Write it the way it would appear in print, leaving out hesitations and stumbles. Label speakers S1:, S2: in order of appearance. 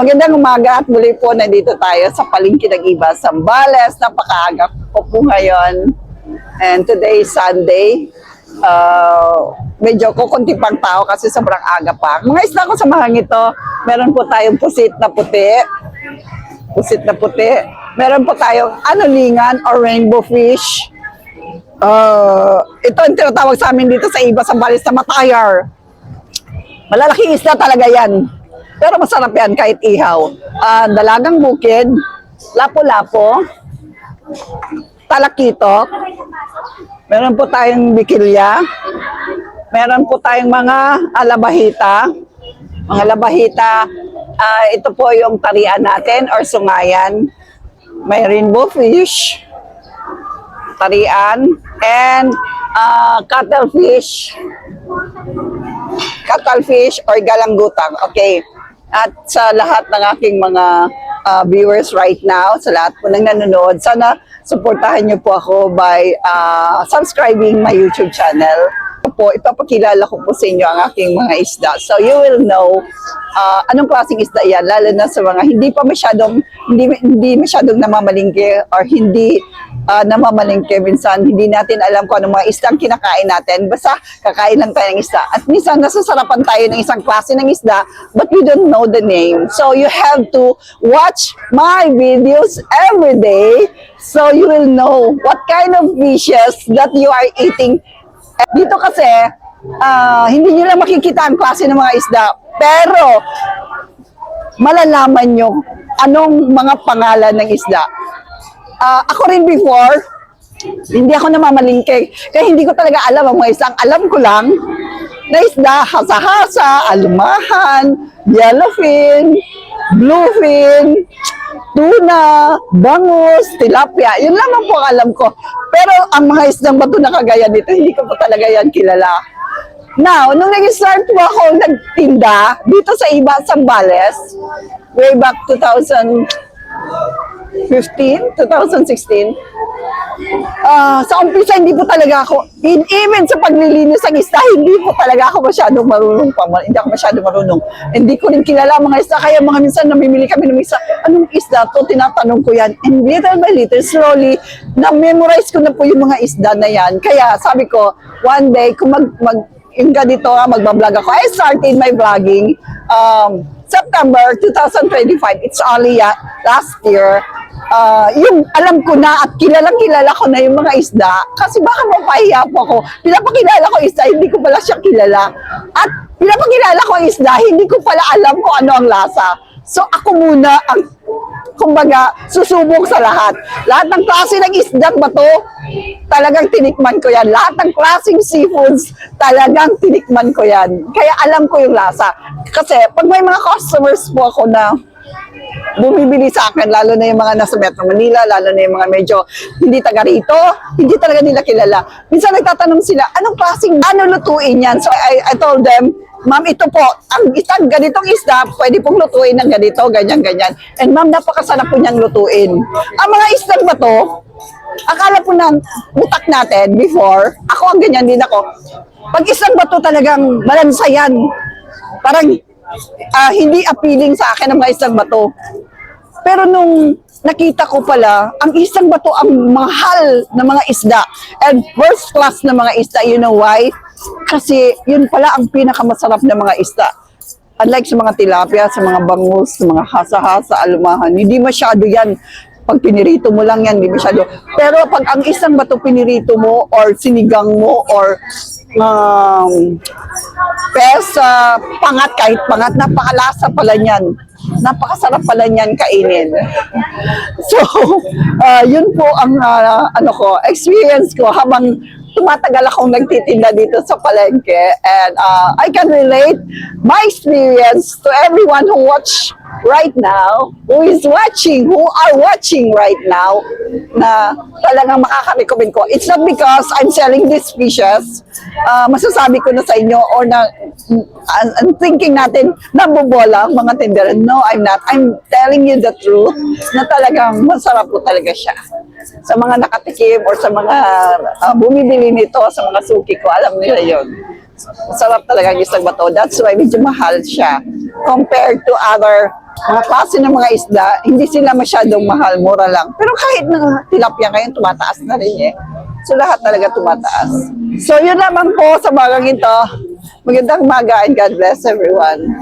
S1: Magandang umaga at muli po nandito tayo sa Palengke ng Iba, Zambales. Napakaaga po po ngayon. And today is Sunday. Medyo kukunti pang tao kasi sobrang aga pa. Mga isla ko sa mahang ito, meron po tayong pusit na puti. Pusit na puti. Meron po tayong anulingan or rainbow fish. Ito ang tinatawag sa amin dito sa Iba, Zambales na matayar. Malalaking isla talaga yan. Pero masarap yan kahit ihaw. Dalagang bukid, lapo-lapo, talakitok, meron po tayong bikilya, meron po tayong mga alabahita. Mga labahita, ito po yung tarian natin or sungayan. May rainbow fish, tarian, and cuttlefish. Cuttlefish or galanggutang. Okay. At sa lahat ng aking mga viewers right now, sa lahat po ng nanonood, sana supportahan niyo po ako by subscribing my YouTube channel. Po, ipapakilala ko po sa inyo ang aking mga isda. So you will know anong klaseng isda yan, lalo na sa mga hindi masyadong namamalingke or hindi namamalingke. Minsan hindi natin alam kung anong mga isdang kinakain natin. Basta kakain lang tayo ng isda. At minsan nasasarapan tayo ng isang klase ng isda but we don't know the name. So you have to watch my videos every day so you will know what kind of fishes that you are eating. Dito kasi, hindi nyo lang makikita ang klase ng mga isda, pero malalaman nyo anong mga pangalan ng isda. Ako rin before, hindi ako namamalingke, kaya hindi ko talaga alam ang mga isda. Ang alam ko lang na isda, hasa-hasa, alumahan, yellowfin, bluefin, tuna, bangus, tilapia. Yun lamang po ang alam ko. Pero ang mga isdang bato na kagaya dito, hindi ko po talaga yan kilala. Now, nung nag-start po ako nagtinda dito sa Iba, Zambales, way back 2016, sa umpisa hindi po talaga ako, even sa paglilinis ng isda, hindi po talaga ako masyadong marunong pa. Hindi ako masyadong marunong. Hindi ko rin kilala mga isda, kaya mga minsan namimili kami ng isda. Anong isda to? Tinatanong ko yan. And little by little, slowly, na-memorize ko na po yung mga isda na yan. Kaya sabi ko, one day, kung yung ganito, magbablog ako. I started my vlogging September 2025. It's only last year. Yung alam ko na at kilalang-kilala ko na yung mga isda kasi baka mapahiya po ako. Pinapakilala ko isda, hindi ko pala siya kilala. At pinapakilala ko isda, hindi ko pala alam kung ano ang lasa. So ako muna ang, kumbaga, susubok sa lahat. Lahat ng klase ng isda ba to? Talagang tinikman ko yan. Lahat ng klaseng seafoods, talagang tinikman ko yan. Kaya alam ko yung lasa. Kasi pag may mga customers po ako na bumibili sa akin, lalo na yung mga nasa Metro Manila, lalo na yung mga medyo hindi taga rito, hindi talaga nila kilala. Minsan nagtatanong sila, anong klaseng, ano lutuin yan? So I told them, ma'am, ito po, ang isang ganitong isda, pwede pong lutuin ng ganito, ganyan-ganyan. And ma'am, napakasarap po niyang lutuin. Ang mga isdang ba to, akala po ng utak natin before, ako ang ganyan din ako. Pag isang bato talagang balansa yan, parang hindi appealing sa akin ang mga isang bato. Pero nung nakita ko pala, ang isang bato ang mahal na mga isda. And first class na mga isda, you know why? Kasi yun pala ang pinakamasarap na mga isda. Unlike sa mga tilapia, sa mga bangus, sa mga hasa-hasa, alumahan, hindi masyado yan. Pag pinirito mo lang yan, hindi masyado. Pero pag ang isang bato pinirito mo or sinigang mo or pesa, pangat, kahit pangat, napakalasa pala niyan. Napakasarap pala niyan kainin. So, yun po ang experience ko habang tumatagal akong nagtitinda dito sa palengke. And I can relate my experience to everyone who watch right now, who are watching right now, na talagang makaka-recommend ko. It's not because I'm selling these fishes, masasabi ko na sa inyo, or na, I'm thinking natin, nabobola ang mga tindera. No, I'm not. I'm telling you the truth, na talagang masarap po talaga siya. Sa mga nakatikim, or sa mga bumibili nito, sa mga suki ko, alam nila yon. Masarap talaga ang isang bato. That's why medyo mahal siya. Compared to other mga klase ng mga isda, hindi sila masyadong mahal, mura lang. Pero kahit na tilapia ngayon, tumataas na rin eh. So lahat talaga tumataas. So yun naman po sa bagang ito. Magandang umaga and God bless everyone.